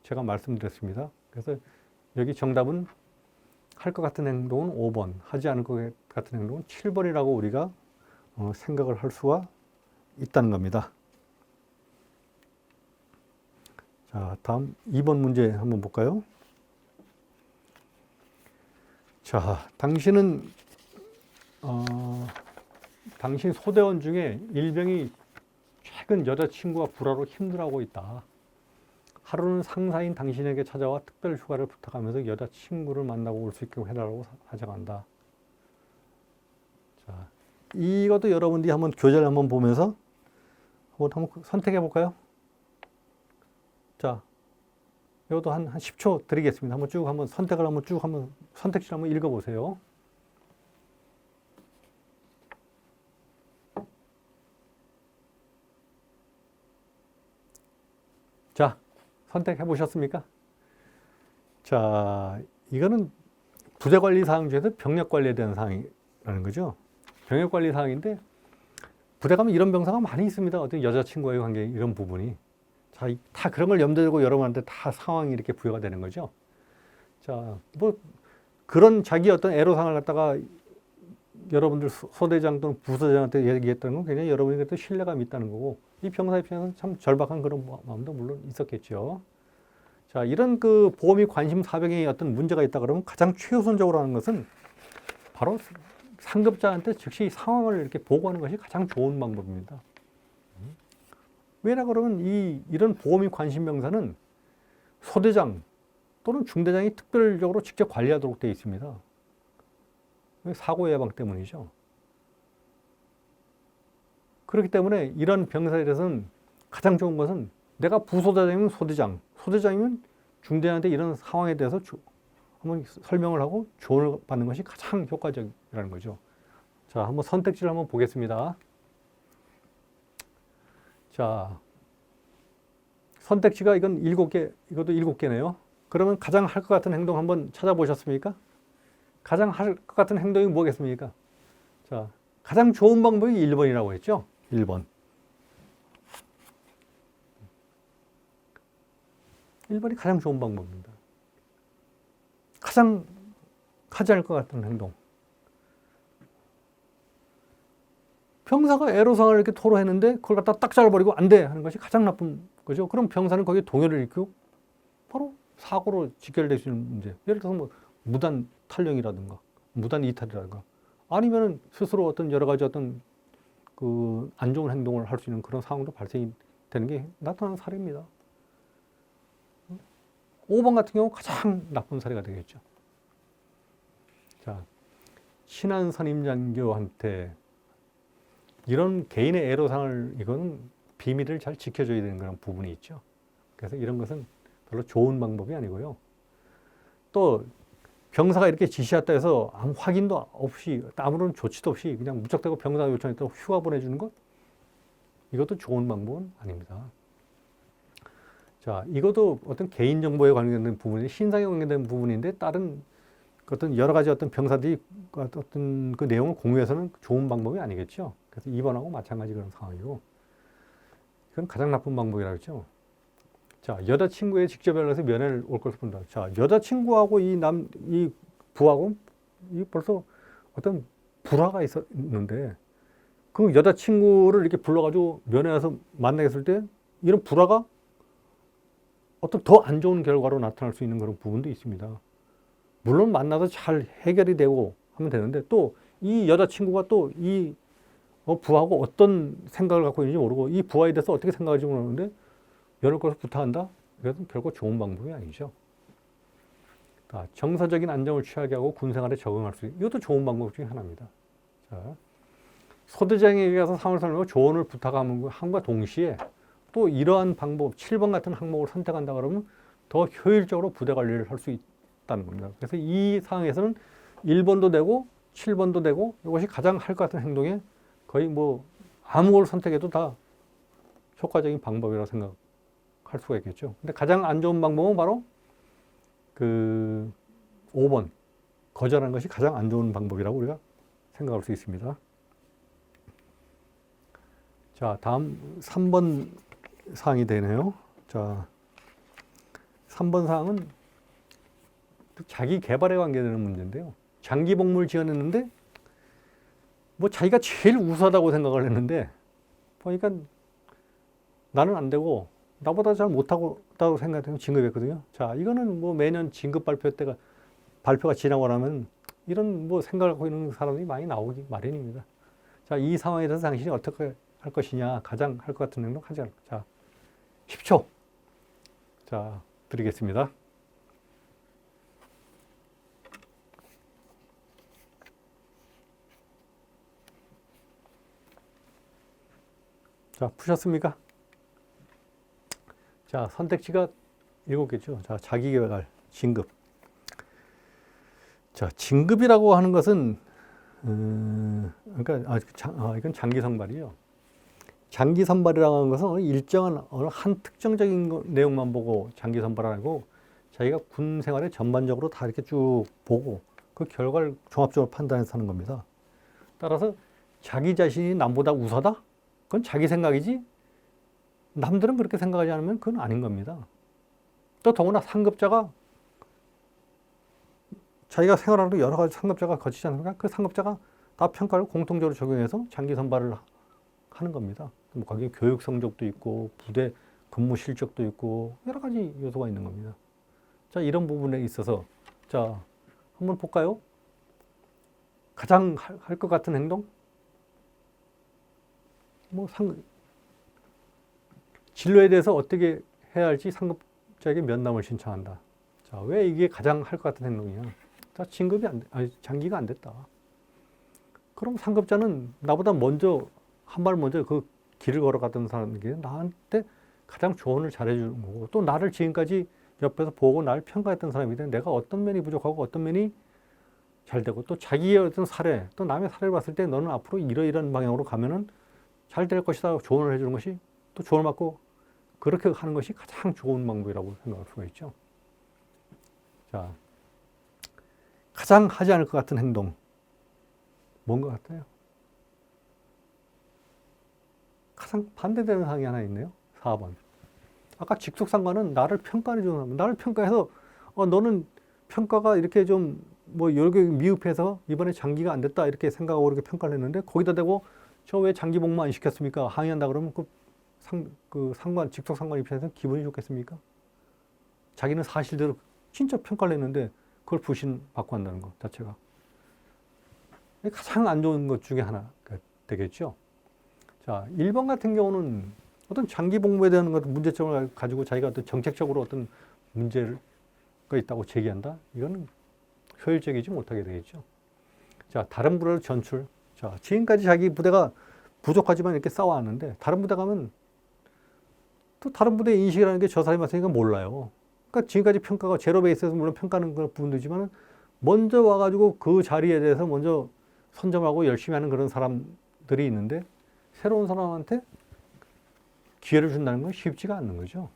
제가 말씀드렸습니다. 그래서 여기 정답은 할 것 같은 행동은 5번, 하지 않을 것 같은 행동은 7번이라고 우리가 생각을 할 수가 있다는 겁니다. 자, 다음 2번 문제 한번 볼까요? 자, 당신은 당신 소대원 중에 일병이 최근 여자친구가 불화로 힘들어하고 있다. 하루는 상사인 당신에게 찾아와 특별 휴가를 부탁하면서 여자친구를 만나고 올 수 있게 해달라고 하자간다. 자, 이것도 여러분들이 한번 교재를 한번 보면서 한번 선택해 볼까요? 자, 이것도 한 10초 드리겠습니다. 한번 선택을 한번 선택지를 한번 읽어 보세요. 자, 선택해 보셨습니까? 자, 이거는 부대 관리 사항 중에서 병력 관리에 대한 사항이라는 거죠. 병력 관리 사항인데 부대 가면 이런 병사가 많이 있습니다. 어떤 여자친구와의 관계 이런 부분이. 자, 다 그런 걸 염두에 두고 여러분한테 다 상황이 이렇게 부여가 되는 거죠. 자, 뭐 그런 자기 어떤 애로사항을 갖다가 여러분들 소대장 또는 부소장한테 얘기했다는 건 굉장히 여러분이 그래도 신뢰감이 있다는 거고 이 병사 입장에서는 참 절박한 그런 마음도 물론 있었겠죠. 자, 이런 그 보호 및 관심 사병에 어떤 문제가 있다 그러면 가장 최우선적으로 하는 것은 바로 상급자한테 즉시 상황을 이렇게 보고하는 것이 가장 좋은 방법입니다. 왜냐 그러면 이런 보호 및 관심 병사는 소대장 또는 중대장이 특별적으로 직접 관리하도록 되어 있습니다. 사고 예방 때문이죠. 그렇기 때문에 이런 병사에 대해서는 가장 좋은 것은 내가 부소대장이면 소대장, 소대장이면 중대장한테 이런 상황에 대해서 한번 설명을 하고 조언을 받는 것이 가장 효과적이라는 거죠. 자, 한번 선택지를 한번 보겠습니다. 자, 선택지가 이건 7개, 이것도 7개네요. 그러면 가장 할 것 같은 행동 한번 찾아보셨습니까? 가장 할 것 같은 행동이 뭐겠습니까? 자, 가장 좋은 방법이 1번이라고 했죠? 1번. 1번이 가장 좋은 방법입니다. 가장 하지 않을 것 같은 행동. 병사가 애로사항을 이렇게 토로했는데 그걸 갖다 딱 잘라버리고 안 돼 하는 것이 가장 나쁜 거죠. 그럼 병사는 거기에 동요를 일으키고 바로 사고로 직결될 수 있는 문제. 예를 들어서 뭐 무단 탈령이라든가 무단 이탈이라든가 아니면은 스스로 어떤 여러 가지 어떤 그 안 좋은 행동을 할 수 있는 그런 상황도 발생이 되는 게 나타나는 사례입니다. 5번 같은 경우 가장 나쁜 사례가 되겠죠. 자, 신한 선임장교한테 이런 개인의 애로사항을 이거는 비밀을 잘 지켜줘야 되는 그런 부분이 있죠. 그래서 이런 것은 별로 좋은 방법이 아니고요. 또 병사가 이렇게 지시했다 해서 아무 확인도 없이 아무런 조치도 없이 그냥 무턱대고 병사가 요청했다고 휴가 보내주는 것 이것도 좋은 방법은 아닙니다. 자, 이것도 어떤 개인정보에 관련된 부분이 신상에 관련된 부분인데 다른 어떤 여러 가지 어떤 병사들이 어떤 그 내용을 공유해서는 좋은 방법이 아니겠죠. 그래서 2번하고 마찬가지 그런 상황이고 이건 가장 나쁜 방법이라고 했죠. 자, 여자친구에 직접 연락해서 면회를 올 것을 본다. 자, 여자친구하고 이 부하고 벌써 어떤 불화가 있었는데 그 여자친구를 이렇게 불러가지고 면회 와서 만나게 했을 때 이런 불화가 어떤 더 안 좋은 결과로 나타날 수 있는 그런 부분도 있습니다. 물론 만나서 잘 해결이 되고 하면 되는데 또 이 여자친구가 또 이 부하고 어떤 생각을 갖고 있는지 모르고 이 부하에 대해서 어떻게 생각할지 모르는데 면을 걸어서 부탁한다? 이것은 결코 좋은 방법이 아니죠. 정서적인 안정을 취하게 하고 군생활에 적응할 수 있는 이것도 좋은 방법 중에 하나입니다. 자, 소대장에게 가서 상황을 설명하고 조언을 부탁함과 동시에 또 이러한 방법, 7번 같은 항목을 선택한다 그러면 더 효율적으로 부대 관리를 할 수 있다는 겁니다. 그래서 이 상황에서는 1번도 되고 7번도 되고 이것이 가장 할 것 같은 행동에 거의 뭐 아무 걸 선택해도 다 효과적인 방법이라고 생각하시면 할 수가 있겠죠. 근데 가장 안 좋은 방법은 바로 그 5번 거절하는 것이 가장 안 좋은 방법이라고 우리가 생각할 수 있습니다. 자, 다음 3번 사항이 되네요. 자, 3번 사항은 자기 개발에 관계되는 문제인데요. 장기 복무를 지원했는데 뭐 자기가 제일 우수하다고 생각을 했는데 보니까 나는 안 되고 나보다 잘 못하고 생각해서 진급했거든요. 자, 이거는 뭐 매년 진급 발표가 지나고 나면 이런 뭐 생각을 하고 있는 사람들이 많이 나오기 마련입니다. 자, 이 상황에 대해서 당신이 어떻게 할 것이냐, 가장 할 것 같은 행동 하지 않을까. 자, 10초. 자, 드리겠습니다. 자, 푸셨습니까? 자, 선택지가 7개죠. 자, 자기개발, 진급. 자, 진급이라고 하는 것은, 그러니까, 이건 장기 선발이요. 장기 선발이라고 하는 것은 일정한 어느 한 특정적인 내용만 보고 장기 선발하고 자기가 군 생활에 전반적으로 다 이렇게 쭉 보고 그 결과를 종합적으로 판단해서 하는 겁니다. 따라서 자기 자신이 남보다 우수하다? 그건 자기 생각이지 남들은 그렇게 생각하지 않으면 그건 아닌 겁니다. 또 더구나 상급자가 자기가 생활하는 여러 가지 상급자가 거치지 않습니까? 그 상급자가 다 평가를 공통적으로 적용해서 장기 선발을 하는 겁니다. 뭐 거기에 교육 성적도 있고 부대 근무 실적도 있고 여러 가지 요소가 있는 겁니다. 자, 이런 부분에 있어서 자, 한번 볼까요? 가장 할 것 같은 행동? 뭐 진로에 대해서 어떻게 해야 할지 상급자에게 면담을 신청한다. 자, 왜 이게 가장 할 것 같은 행동이냐? 자, 진급이 장기가 안 됐다. 그럼 상급자는 나보다 먼저 한 발 먼저 그 길을 걸어갔던 사람에게 나한테 가장 조언을 잘해주는 거고 또 나를 지금까지 옆에서 보고 나를 평가했던 사람인데 내가 어떤 면이 부족하고 어떤 면이 잘 되고 또 자기의 어떤 사례 또 남의 사례를 봤을 때 너는 앞으로 이러이러한 방향으로 가면은 잘 될 것이다 조언을 해주는 것이 또 조언을 받고 그렇게 하는 것이 가장 좋은 방법이라고 생각할 수가 있죠. 자, 가장 하지 않을 것 같은 행동 뭔 것 같아요? 가장 반대되는 사항이 하나 있네요. 4번. 아까 직속상관은 나를 평가해 주는 사람, 나를 평가해서 너는 평가가 이렇게 좀 뭐 여러 개 미흡해서 이번에 장기가 안 됐다 이렇게 생각하고 이렇게 평가를 했는데 거기다 대고 저 왜 장기 복무 안 시켰습니까? 항의한다 그러면 그 상관 직속상관 입장에서 기분이 좋겠습니까? 자기는 사실대로 진짜 평가를 했는데 그걸 부신받고 한다는 것 자체가 가장 안 좋은 것 중에 하나가 되겠죠. 자, 1번 같은 경우는 어떤 장기 복무에 대한 문제점을 가지고 자기가 어떤 정책적으로 어떤 문제가 있다고 제기한다? 이거는 효율적이지 못하게 되겠죠. 자, 다른 부대로 전출. 자, 지금까지 자기 부대가 부족하지만 이렇게 싸워왔는데 다른 부대 가면 또 다른 부대의 인식이라는 게 저 사람이 왔으니까 몰라요. 그러니까 지금까지 평가가 제로 베이스에서 물론 평가하는 그런 부분이지만 먼저 와가지고 그 자리에 대해서 먼저 선점하고 열심히 하는 그런 사람들이 있는데 새로운 사람한테 기회를 준다는 건 쉽지가 않는 거죠.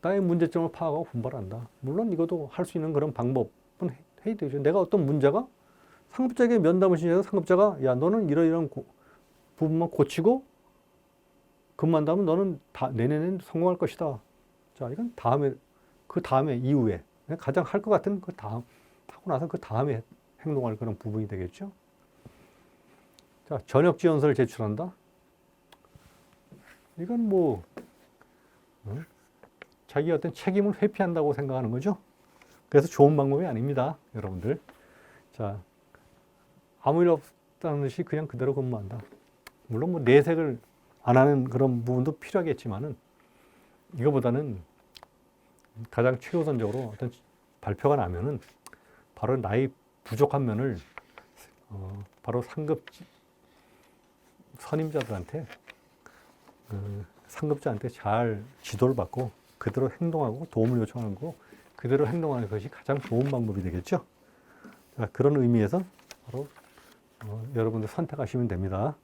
나의 문제점을 파악하고 분발한다. 물론 이것도 할 수 있는 그런 방법은 해야 되죠. 내가 어떤 문제가 상급자에게 면담을 신청해서 상급자가 야 너는 이러이러한 부분만 고치고 근무한다면 너는 내년엔 성공할 것이다. 자, 이건 그 다음에 이후에 가장 할 것 같은 그 다음 하고 나서 그 다음에 행동할 그런 부분이 되겠죠. 자, 전역 지원서를 제출한다. 이건 뭐 자기 어떤 책임을 회피한다고 생각하는 거죠. 그래서 좋은 방법이 아닙니다, 여러분들. 자, 아무 일 없다는 듯이 그냥 그대로 근무한다. 물론 뭐 내색을 안 하는 그런 부분도 필요하겠지만은 이거보다는 가장 최우선적으로 어떤 발표가 나면은 바로 나의 부족한 면을 바로 상급 선임자들한테 상급자한테 잘 지도를 받고 그대로 행동하고 도움을 요청하는 거 그대로 행동하는 것이 가장 좋은 방법이 되겠죠. 자, 그런 의미에서 바로 여러분들 선택하시면 됩니다.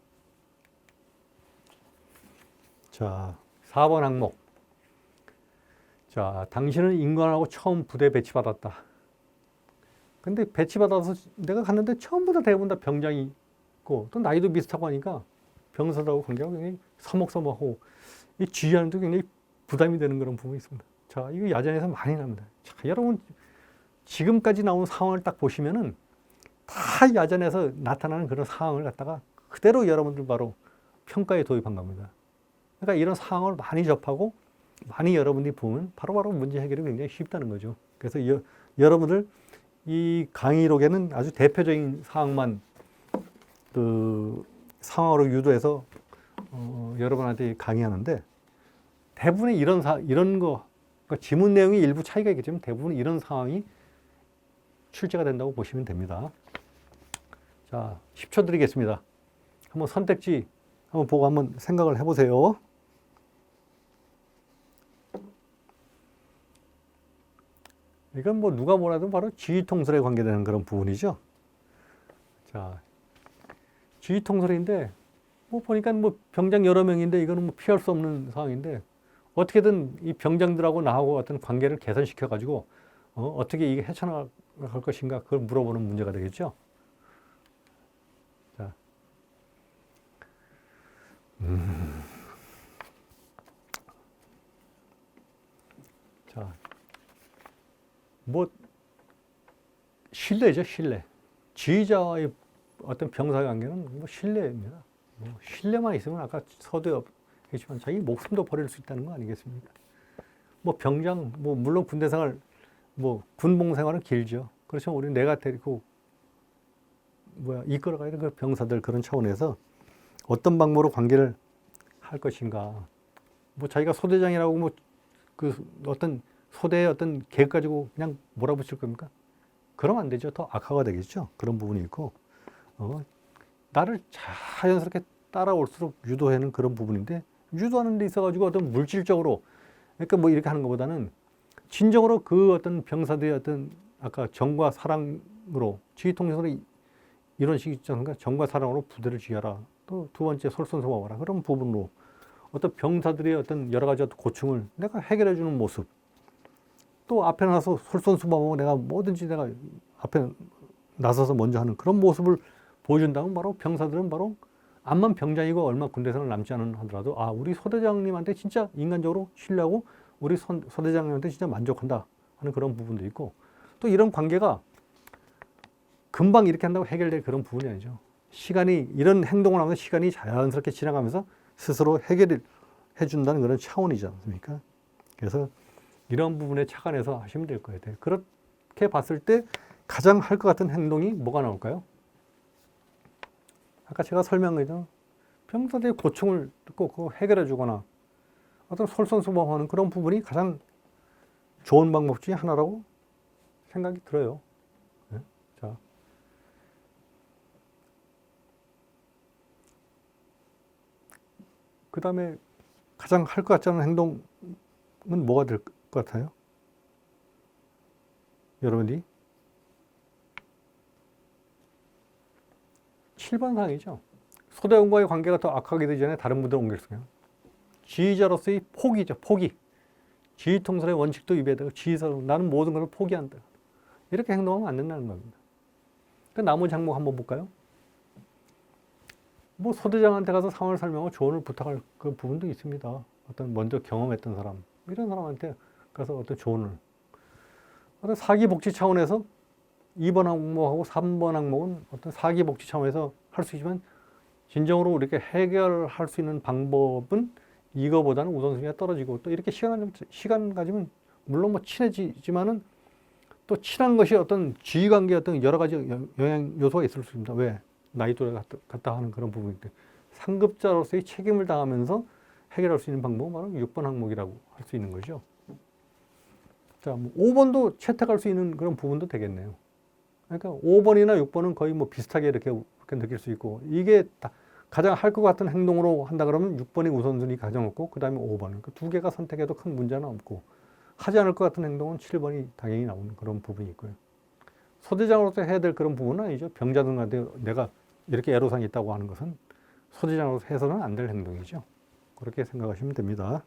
자, 4번 항목. 자, 당신은 인관하고 처음 부대 배치받았다. 근데 배치받아서 내가 갔는데 처음부터 대부분 다 병장이 있고 또 나이도 비슷하고 하니까 병사들하고 관계가 굉장히 서먹서먹하고 이 지휘하는데 굉장히 부담이 되는 그런 부분이 있습니다. 자, 이거 야전에서 많이 납니다. 자, 여러분 지금까지 나온 상황을 딱 보시면은 다 야전에서 나타나는 그런 상황을 갖다가 그대로 여러분들 바로 평가에 도입한 겁니다. 그러니까 이런 상황을 많이 접하고 많이 여러분들이 보면 바로바로 문제 해결이 굉장히 쉽다는 거죠. 그래서 여러분들 이 강의록에는 아주 대표적인 상황만 그 상황으로 유도해서 여러분한테 강의하는데 대부분의 이런 거 그러니까 지문 내용이 일부 차이가 있겠지만 대부분 이런 상황이 출제가 된다고 보시면 됩니다. 자, 10초 드리겠습니다. 한번 선택지 한번 보고 한번 생각을 해보세요. 이건 뭐 누가 뭐라도 바로 지휘통솔에 관계되는 그런 부분이죠. 자, 지휘통솔인데 뭐 보니까 뭐 병장 여러 명인데 이거는 뭐 피할 수 없는 상황인데 어떻게든 이 병장들하고 나하고 어떤 관계를 개선시켜 가지고 어떻게 이게 헤쳐나갈 것인가 그걸 물어보는 문제가 되겠죠. 자, 자, 뭐 신뢰죠, 신뢰. 지휘자와의 어떤 병사 관계는 뭐 신뢰입니다. 뭐 신뢰만 있으면 아까 서두에 했지만 자기 목숨도 버릴 수 있다는 거 아니겠습니까? 뭐 병장, 뭐 물론 군대 생활, 뭐 군복 생활은 길죠. 그렇지만 우리 내가 데리고 이끌어가야 되는 그 병사들 그런 차원에서 어떤 방법으로 관계를 할 것인가. 뭐 자기가 소대장이라고 뭐 그 어떤 소대의 어떤 계획 가지고 그냥 몰아붙일 겁니까? 그러면 안 되죠. 더 악화가 되겠죠. 그런 부분이 있고, 나를 자연스럽게 따라올수록 유도하는 그런 부분인데, 유도하는 데 있어가지고 어떤 물질적으로, 그러니까 뭐 이렇게 하는 것보다는 진정으로 그 어떤 병사들의 어떤 아까 정과 사랑으로 지휘통솔이 이런 식이 있지 않습니까? 정과 사랑으로 부대를 지휘하라. 또 두 번째 솔선수범하라. 그런 부분으로 어떤 병사들의 어떤 여러 가지 고충을 내가 해결해 주는 모습. 또 앞에 나서 솔선수범하고 내가 뭐든지 내가 앞에 나서서 먼저 하는 그런 모습을 보여준다면 바로 병사들은 바로 암만 병장이고 얼마 군대생활 남지 않은 하더라도 아, 우리 소대장님한테 진짜 인간적으로 신뢰하고 우리 소대장님한테 진짜 만족한다 하는 그런 부분도 있고 또 이런 관계가 금방 이렇게 한다고 해결될 그런 부분이 아니죠. 시간이 이런 행동을 하면서 시간이 자연스럽게 지나가면서 스스로 해결을 해준다는 그런 차원이지 않습니까? 그래서 이런 부분에 착안해서 하시면 될 거예요. 그렇게 봤을 때 가장 할 것 같은 행동이 뭐가 나올까요? 아까 제가 설명한 거죠. 병사들의 고충을 듣고 그거 해결해 주거나 어떤 솔선수범하는 그런 부분이 가장 좋은 방법 중에 하나라고 생각이 들어요. 네? 자, 그 다음에 가장 할 것 같지 않은 행동은 뭐가 될 것 같아요? 여러분이 7번 사항이죠. 소대원과의 관계가 더 악화하게 되기 전에 다른 분들 옮길 수요. 지휘자로서의 포기죠. 포기. 지휘통솔의 원칙도 위배되고 지휘자로 나는 모든 것을 포기한다. 이렇게 행동하면 안 된다는 겁니다. 그 나머지 항목 한번 볼까요? 뭐 소대장한테 가서 상황을 설명하고 조언을 부탁할 그 부분도 있습니다. 어떤 먼저 경험했던 사람 이런 사람한테 가서 어떤 조언을 어떤 사기복지 차원에서 2번 항목하고 3번 항목은 어떤 사기복지 차원에서 할 수 있지만 진정으로 이렇게 해결할 수 있는 방법은 이거보다는 우선순위가 떨어지고 또 이렇게 시간 가지면 물론 뭐 친해지지만은 또 친한 것이 어떤 지휘관계에 어떤 여러 가지 영향 요소가 있을 수 있습니다. 왜? 나이 또래 같다 하는 그런 부분인데 상급자로서의 책임을 다하면서 해결할 수 있는 방법은 바로 6번 항목이라고 할 수 있는 거죠. 자, 뭐 5번도 채택할 수 있는 그런 부분도 되겠네요. 그러니까 5번이나 6번은 거의 뭐 비슷하게 이렇게 느낄 수 있고 이게 가장 할 것 같은 행동으로 한다 그러면 6번이 우선순위 가장 높고 그 다음에 5번. 그러니까 두 개가 선택해도 큰 문제는 없고 하지 않을 것 같은 행동은 7번이 당연히 나오는 그런 부분이 있고요. 소대장으로서 해야 될 그런 부분은 아니죠. 병자들한테 내가 이렇게 애로사항이 있다고 하는 것은 소대장으로서 해서는 안 될 행동이죠. 그렇게 생각하시면 됩니다.